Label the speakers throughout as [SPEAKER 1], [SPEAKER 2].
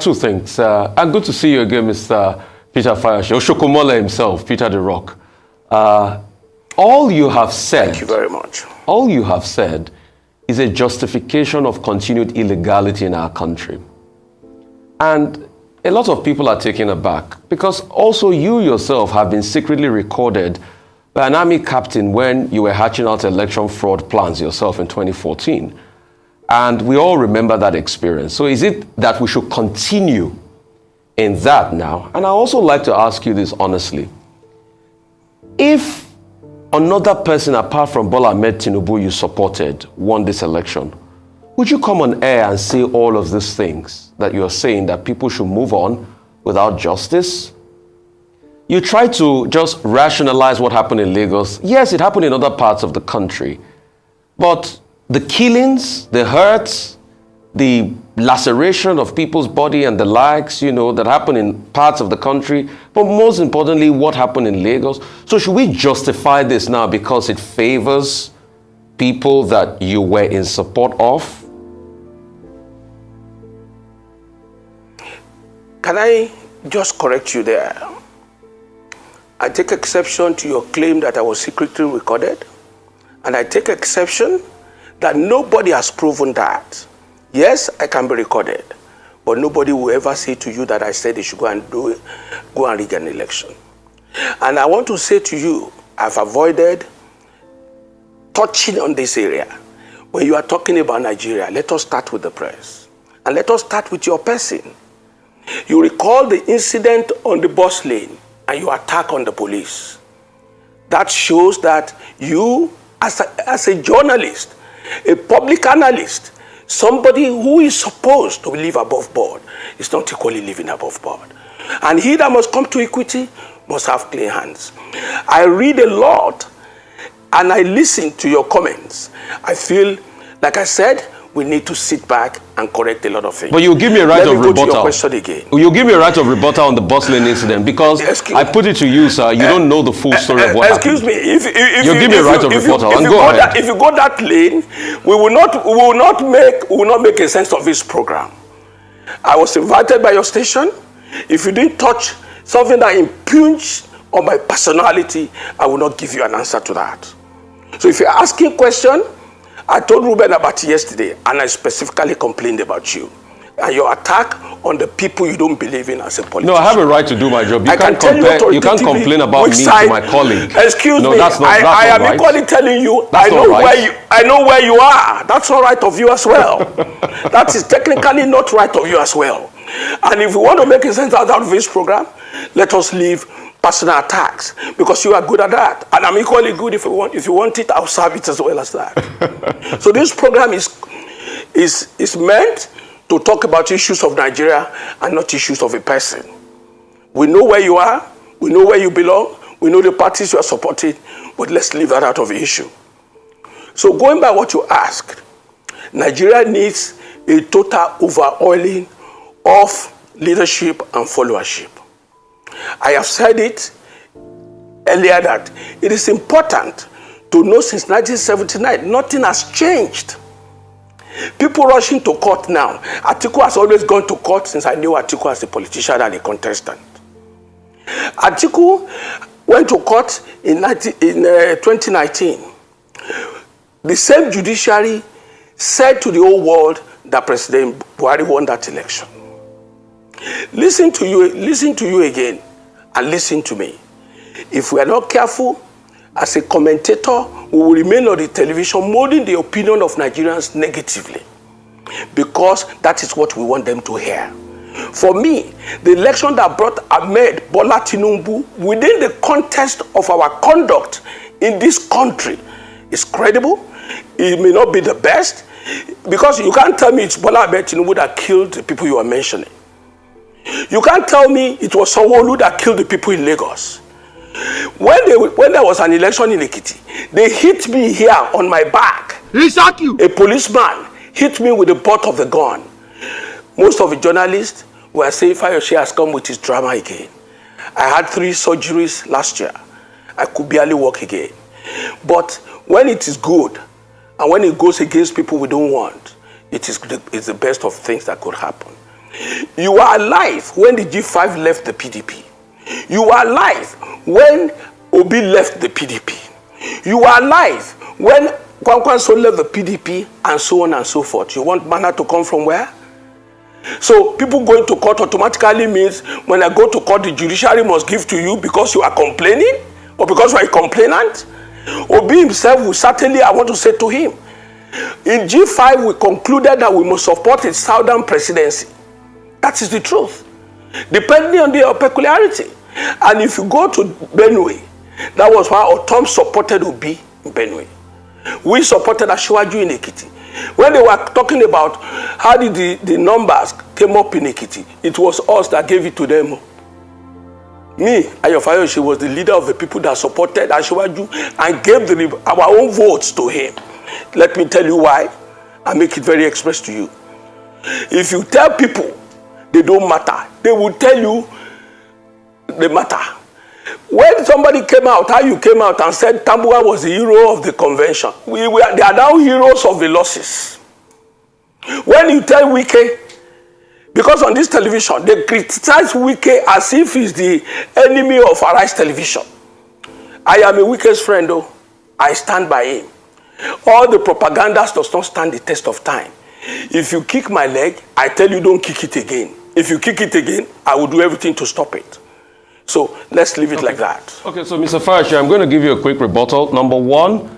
[SPEAKER 1] Two things. And good to see you again, Mr. Peter Fayose, Oshokomola himself, Peter the Rock. All you have said...
[SPEAKER 2] Thank you very much.
[SPEAKER 1] All you have said is a justification of continued illegality in our country. And a lot of people are taken aback because also you yourself have been secretly recorded by an army captain when you were hatching out election fraud plans yourself in 2014. And we all remember that experience. So is it that we should continue in that now? And I also like to ask you this honestly. If another person apart from Bola Ahmed TInubu you supported won this election, would you come on air and say all of these things that you're saying, that people should move on without justice? You try to just rationalize what happened in Lagos. Yes, it happened in other parts of the country. But the killings, the hurts, the laceration of people's body and the likes, that happened in parts of the country, but most importantly, what happened in Lagos. So should we justify this now because it favors people that you were in support of?
[SPEAKER 2] Can I just correct you there? I take exception to your claim that I was secretly recorded, and I take exception that nobody has proven that. Yes, I can be recorded, but nobody will ever say to you that I said they should go and rig an election. And I want to say to you, I've avoided touching on this area. When you are talking about Nigeria, let us start with the press. And let us start with your person. You recall the incident on the bus lane and your attack on the police. That shows that you, as a journalist, a public analyst, somebody who is supposed to live above board, is not equally living above board. And he that must come to equity must have clean hands. I read a lot and I listen to your comments. I feel, like I said, we need to sit back and correct a lot of things.
[SPEAKER 1] But you give me a right of rebuttal.
[SPEAKER 2] Let me go to your question again.
[SPEAKER 1] You give me a right of rebuttal on the bus lane incident because I put it to you, sir. You don't know the full story of what happened.
[SPEAKER 2] Excuse me. If
[SPEAKER 1] you give me a right of rebuttal, and go ahead.
[SPEAKER 2] If you go that lane, we will not make a sense of this program. I was invited by your station. If you didn't touch something that impugns on my personality, I will not give you an answer to that. So if you're asking a question, I told Ruben about it yesterday, and I specifically complained about you and your attack on the people you don't believe in as a politician.
[SPEAKER 1] No, I have a right to do my job. You can't complain about me to my colleague.
[SPEAKER 2] Excuse me.
[SPEAKER 1] That's not
[SPEAKER 2] I am
[SPEAKER 1] right.
[SPEAKER 2] Equally telling you, I know where you are. That's not right of you as well. That is technically not right of you as well. And if you want to make a sense out of this program, let us leave personal attacks, because you are good at that, and I'm equally good. If you want it, I'll serve it as well as that. So this program is meant to talk about issues of Nigeria and not issues of a person. We know where you are, we know where you belong, we know the parties you are supporting, but let's leave that out of the issue. So going by what you asked, Nigeria needs a total overhauling of leadership and followership. I have said it earlier that it is important to know since 1979, nothing has changed. People rushing to court now. Atiku has always gone to court since I knew Atiku as a politician and a contestant. Atiku went to court in 2019. The same judiciary said to the whole world that President Buhari won that election. Listen to you again, and listen to me. If we are not careful, as a commentator, we will remain on the television molding the opinion of Nigerians negatively, because that is what we want them to hear. For me, the election that brought Ahmed Bola TInubu within the context of our conduct in this country is credible. It may not be the best, because you can't tell me it's Bola Ahmed TInubu that killed the people you are mentioning. You can't tell me it was Sanwo-Olu that killed the people in Lagos. When there was an election in Ekiti, they hit me here on my back. A policeman hit me with the butt of the gun. Most of the journalists were saying Fayose has come with his drama again. I had 3 surgeries last year. I could barely walk again. But when it is good, and when it goes against people we don't want, it's the best of things that could happen. You were alive when the G5 left the PDP. You were alive when Obi left the PDP. You were alive when Kwankwaso left the PDP, and so on and so forth. You want manna to come from where? So people going to court automatically means when I go to court, the judiciary must give to you because you are complaining or because you are a complainant. Obi himself will certainly, I want to say to him, in G5 we concluded that we must support a southern presidency. That is the truth, depending on their peculiarity. And if you go to Benue, that was why Otom supported Obi in Benue. We supported Asiwaju in Ekiti. When they were talking about how did the numbers came up in Ekiti, it was us that gave it to them. Me, Ayo Fayose, was the leader of the people that supported Asiwaju and gave our own votes to him. Let me tell you why. I make it very express to you. If you tell people they don't matter, they will tell you they matter. When somebody came out, how you came out and said Tambuwa was the hero of the convention, they are now heroes of the losses. When you tell Wike, because on this television, they criticize Wike as if he's the enemy of Arise Television. I am a Wike's friend, though. I stand by him. All the propaganda does not stand the test of time. If you kick my leg, I tell you don't kick it again. If you kick it again, I will do everything to stop it. So let's leave it like that.
[SPEAKER 1] Okay, so Mr. Fayose, I'm going to give you a quick rebuttal. Number one,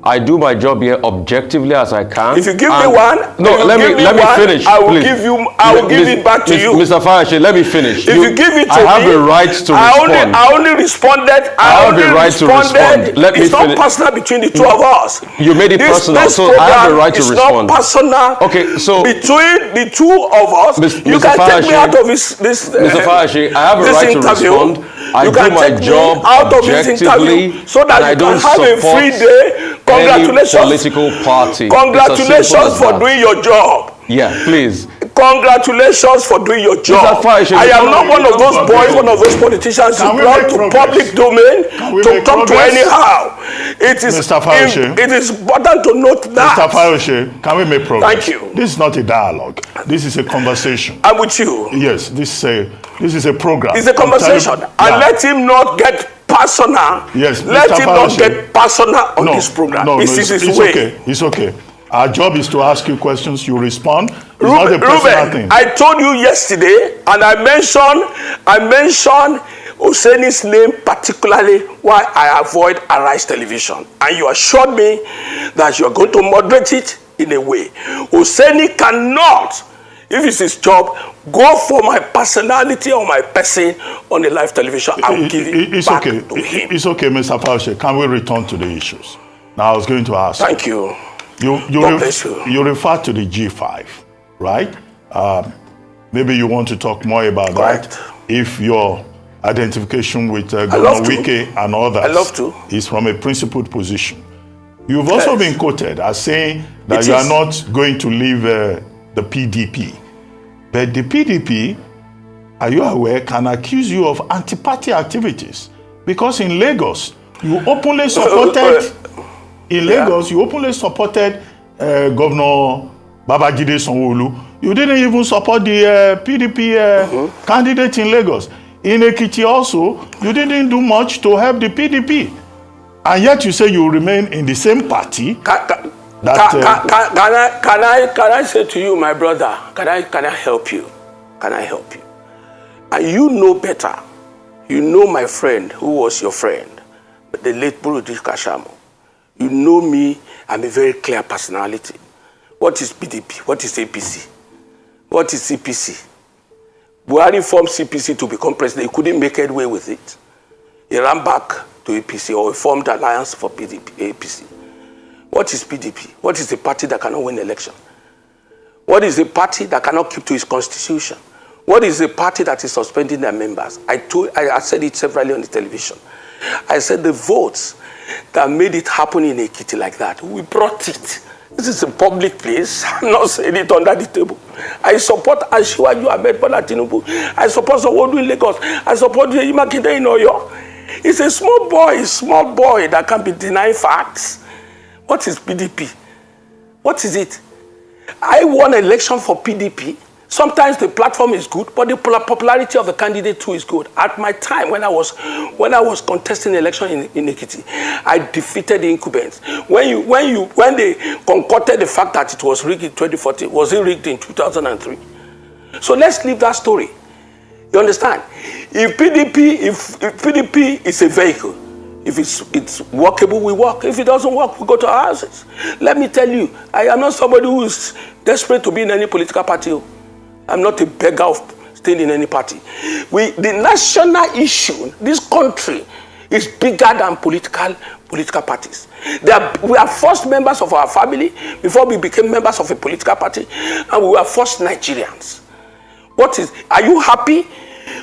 [SPEAKER 1] I do my job here objectively as I can.
[SPEAKER 2] If you give me one,
[SPEAKER 1] no, let me finish.
[SPEAKER 2] I will
[SPEAKER 1] please.
[SPEAKER 2] give you. I will give it back to you.
[SPEAKER 1] Mr. Fayose, let me finish.
[SPEAKER 2] If you give it to me,
[SPEAKER 1] I have a right to respond.
[SPEAKER 2] I only responded.
[SPEAKER 1] I have a right to respond. Let me
[SPEAKER 2] finish. It's not personal between the two of us.
[SPEAKER 1] You made it personal, so I have a right to respond.
[SPEAKER 2] It's not personal.
[SPEAKER 1] Okay, so
[SPEAKER 2] between the two of us, you can take me out of this.
[SPEAKER 1] Mr. Fayose, I have a right to respond. I do my job objectively,
[SPEAKER 2] so that you can have a free day. Congratulations.
[SPEAKER 1] Any political party.
[SPEAKER 2] Congratulations for doing your job.
[SPEAKER 1] Yeah, please.
[SPEAKER 2] Congratulations for doing your job. I am not one of those boys, one of those politicians who brought to public domain to talk to anyhow. It is important to note that.
[SPEAKER 3] Mr. Fayose, can we make progress?
[SPEAKER 2] Thank you.
[SPEAKER 3] This is not a dialogue. This is a conversation.
[SPEAKER 2] I'm with you.
[SPEAKER 3] Yes, this is a program.
[SPEAKER 2] It's a conversation. And let him not get personal.
[SPEAKER 3] Yes,
[SPEAKER 2] let
[SPEAKER 3] Mr.
[SPEAKER 2] him
[SPEAKER 3] Fayose,
[SPEAKER 2] not get personal on this program. This is his way.
[SPEAKER 3] Okay. It's okay. Our job is to ask you questions, you respond. It's not a personal thing.
[SPEAKER 2] I told you yesterday, and I mentioned Oseni's name particularly why I avoid Arise Television. And you assured me that you are going to moderate it in a way. Oseni cannot, if it's his job, go for my personality or my person on the live television. I will give it back to him.
[SPEAKER 3] It's okay, Mr. Fayose. Can we return to the issues? Now, I was going to ask.
[SPEAKER 2] Thank you.
[SPEAKER 3] You refer to the G5, right? Maybe you want to talk more about that. If your identification with Governor Wike and others is from a principled position. You've also been quoted as saying that you are not going to leave the PDP. But the PDP, are you aware, can accuse you of anti-party activities? Because in Lagos, you openly supported Governor Babajide Sanwo-Olu. You didn't even support the PDP candidate in Lagos. In Ekiti also, you didn't do much to help the PDP. And yet you say you remain in the same party.
[SPEAKER 2] Can I say to you, my brother, can I help you? Can I help you? And you know better. You know my friend, who was your friend, the late Burudi Kashamo. You know me, I'm a very clear personality. What is PDP? What is APC? What is CPC? Buhari formed CPC to become president. He couldn't make headway with it. He ran back to APC, or he formed alliance for PDP, APC. What is PDP? What is the party that cannot win election? What is the party that cannot keep to its constitution? What is the party that is suspending their members? I said it severally on the television. I said the votes that made it happen in Ekiti like that, we brought it. This is a public place. I'm not saying it under the table. I support Asiwaju Ahmed Bola TInubu. I support Sanwo-Olu in Lagos. I support Makinde in Oyo. It's a small boy that can be denying facts. What is PDP? What is it? I won an election for PDP Sometimes the platform is good, but the popularity of the candidate too is good. At my time, when I was contesting election in Ekiti, I defeated the incumbents. When they concocted the fact that it was rigged in 2014, was it rigged in 2003? So let's leave that story. You understand? If PDP is a vehicle, if it's workable, we work. If it doesn't work, we go to our houses. Let me tell you, I am not somebody who is desperate to be in any political party. I'm not a beggar of staying in any party. The national issue, this country, is bigger than political parties. We are first members of our family before we became members of a political party, and we were first Nigerians. Are you happy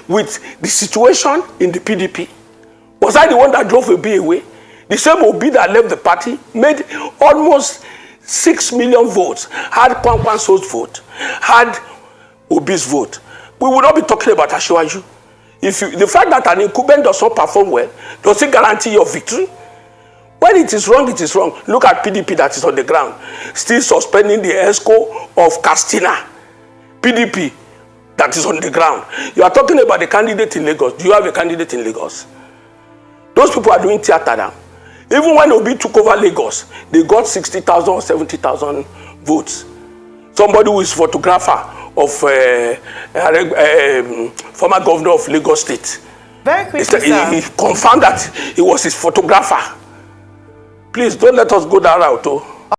[SPEAKER 2] with the situation in the PDP? Was I the one that drove Obi away? The same Obi that left the party made almost 6 million votes, had Kwankwanso's vote, had Obi's vote. We will not be talking about Asiwaju. The fact that an incumbent does not perform well, does it guarantee your victory? When it is wrong, it is wrong. Look at PDP that is on the ground, still suspending the ESCO of Castina. PDP that is on the ground. You are talking about the candidate in Lagos. Do you have a candidate in Lagos? Those people are doing theater now. Even when Obi took over Lagos, they got 60,000 or 70,000 votes. Somebody who is photographer of former governor of Lagos State.
[SPEAKER 4] Very quickly,
[SPEAKER 2] he confirmed that he was his photographer. Please don't let us go that route.